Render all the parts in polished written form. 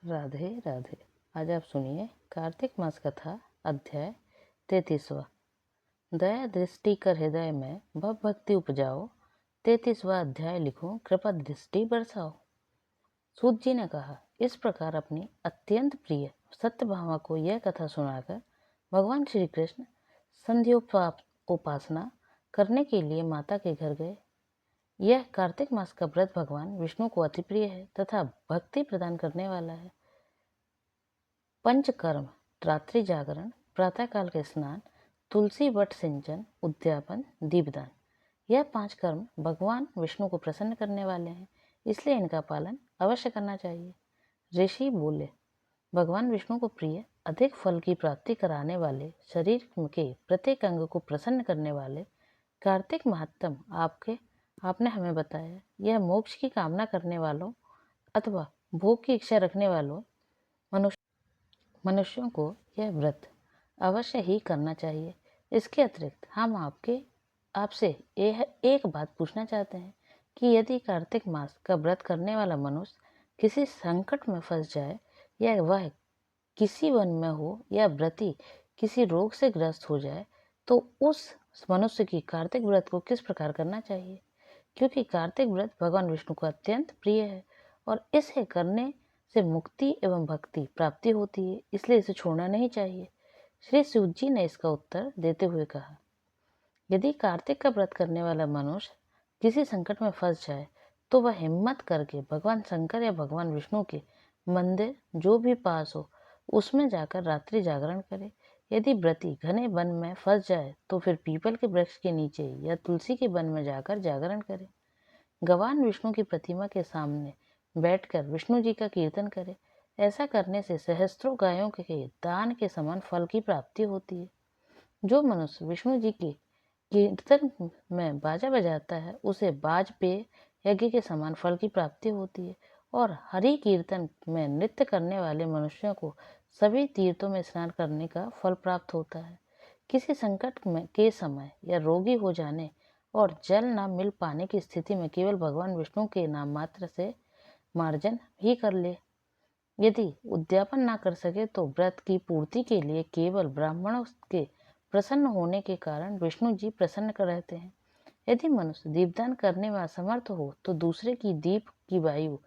राधे राधे। आज आप सुनिए कार्तिक मास कथा अध्याय 33वां। दया दृष्टि कर हृदय में भव भक्ति उपजाओ। 33वां अध्याय लिखो कृपा दृष्टि बरसाओ। सूत जी ने कहा, इस प्रकार अपनी अत्यंत प्रिय सत्यभामा को यह कथा सुनाकर भगवान श्री कृष्ण संध्योपासना करने के लिए माता के घर गए। यह कार्तिक मास का व्रत भगवान विष्णु को अति प्रिय है तथा भक्ति प्रदान करने वाला है। पंचकर्म, रात्रि जागरण, प्रातःकाल के स्नान, तुलसी वट सिंचन, उद्यापन, दीपदान, यह 5 कर्म भगवान विष्णु को प्रसन्न करने वाले हैं, इसलिए इनका पालन अवश्य करना चाहिए। ऋषि बोले, भगवान विष्णु को प्रिय अधिक फल की प्राप्ति कराने वाले, शरीर के प्रत्येक अंग को प्रसन्न करने वाले कार्तिक महात्म आपने हमें बताया। यह मोक्ष की कामना करने वालों अथवा भोग की इच्छा रखने वालों मनुष्यों को यह व्रत अवश्य ही करना चाहिए। इसके अतिरिक्त हम आपसे यह एक बात पूछना चाहते हैं कि यदि कार्तिक मास का व्रत करने वाला मनुष्य किसी संकट में फंस जाए, या वह किसी वन में हो, या व्रती किसी रोग से ग्रस्त हो जाए, तो उस मनुष्य की कार्तिक व्रत को किस प्रकार करना चाहिए? क्योंकि कार्तिक व्रत भगवान विष्णु को अत्यंत प्रिय है और इसे करने से मुक्ति एवं भक्ति प्राप्ति होती है, इसलिए इसे छोड़ना नहीं चाहिए। श्री सूत जी ने इसका उत्तर देते हुए कहा, यदि कार्तिक का व्रत करने वाला मनुष्य किसी संकट में फंस जाए, तो वह हिम्मत करके भगवान शंकर या भगवान विष्णु के मंदिर जो भी पास हो, उसमें जाकर रात्रि जागरण करे। यदि व्रती घने वन में फंस जाए, तो फिर पीपल के वृक्ष के नीचे या तुलसी के वन में जाकर जागरण करे। भगवान विष्णु की प्रतिमा के सामने बैठकर विष्णु जी का कीर्तन करे। ऐसा करने से सहस्त्रों गायों के दान के समान फल की प्राप्ति होती है। जो मनुष्य विष्णु जी के कीर्तन में बाजा बजाता है, उसे बाज पे यज्ञ के समान फल की प्राप्ति होती है। और हरि कीर्तन में नृत्य करने वाले मनुष्यों को सभी तीर्थों में स्नान करने का फल प्राप्त होता है। किसी संकट में के समय या रोगी हो जाने और जल न मिल पाने की स्थिति में केवल भगवान विष्णु के नाम मात्र से मार्जन ही कर ले। यदि उद्यापन ना कर सके, तो व्रत की पूर्ति के लिए केवल ब्राह्मणों के प्रसन्न होने के कारण विष्णु जी प्रसन्न कर रहते हैं। यदि मनुष्य दीपदान करने में असमर्थ हो, तो दूसरे की दीप की वायु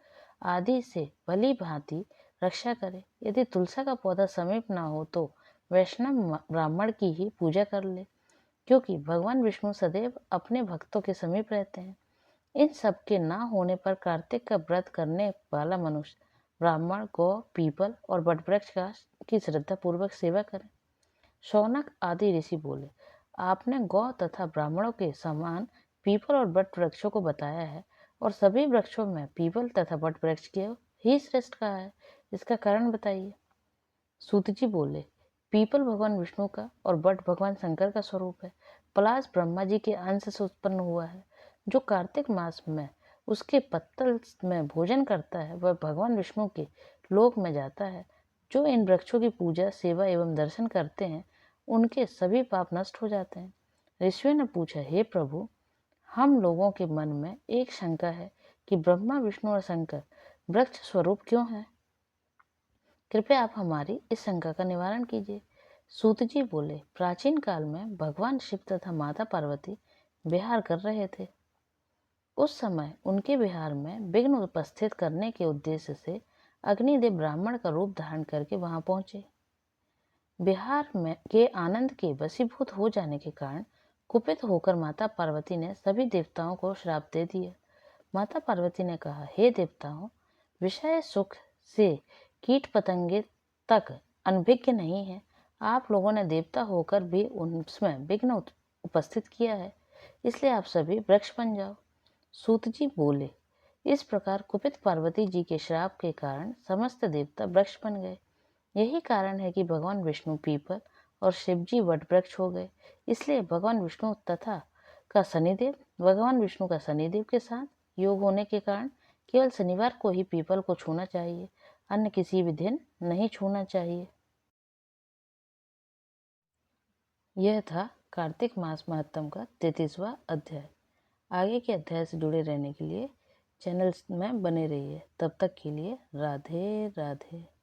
आदि से भली भांति रक्षा करे। यदि तुलसा का पौधा समीप ना हो, तो वैष्णव ब्राह्मण की ही पूजा कर ले, क्योंकि भगवान विष्णु सदैव अपने भक्तों के समीप रहते हैं। इन सब के ना होने पर कार्तिक का व्रत करने वाला मनुष्य ब्राह्मण, गौ, पीपल और वटवृक्ष की श्रद्धा पूर्वक सेवा करे। शौनक आदि ऋषि बोले, आपने गौ तथा ब्राह्मणों के समान पीपल और वट वृक्षों को बताया है, और सभी वृक्षों में पीपल तथा वट वृक्ष के ही श्रेष्ठ कहा है। इसका कारण बताइए। सूत जी बोले, पीपल भगवान विष्णु का और वट भगवान शंकर का स्वरूप है। पलाश ब्रह्मा जी के अंश से उत्पन्न हुआ है। जो कार्तिक मास में उसके पत्तल में भोजन करता है, वह भगवान विष्णु के लोक में जाता है। जो इन वृक्षों की पूजा, सेवा एवं दर्शन करते हैं, उनके सभी पाप नष्ट हो जाते हैं। ऋषियों ने पूछा, हे प्रभु, हम लोगों के मन में एक शंका है कि ब्रह्मा, विष्णु और शंकर वृक्ष स्वरूप क्यों है? कृपया आप हमारी इस शंका का निवारण कीजिए। सूत जी बोले, प्राचीन काल में भगवान शिव तथा माता पार्वती विहार कर रहे थे। उस समय उनके विहार में विघ्न उपस्थित करने के उद्देश्य से अग्निदेव ब्राह्मण का रूप धारण करके वहां पहुंचे। विहार में के आनंद के वशीभूत हो जाने के कारण कुपित होकर माता पार्वती ने सभी देवताओं को श्राप दे दिया। माता पार्वती ने कहा, हे देवताओं, विषय सुख से कीट पतंगे तक अनभिज्ञ नहीं है। आप लोगों ने देवता होकर भी उसमें विघ्न उपस्थित किया है, इसलिए आप सभी वृक्ष बन जाओ। सूत जी बोले, इस प्रकार कुपित पार्वती जी के श्राप के कारण समस्त देवता वृक्ष बन गए। यही कारण है कि भगवान विष्णु पीपल और शिव जी वट वृक्ष हो गए। इसलिए भगवान विष्णु का शनिदेव के साथ योग होने के कारण केवल शनिवार को ही पीपल को छूना चाहिए, अन्य किसी भी दिन नहीं छूना चाहिए। यह था कार्तिक मास महात्म का 33वां अध्याय। आगे के अध्याय से जुड़े रहने के लिए चैनल में बने रहिए। तब तक के लिए राधे राधे।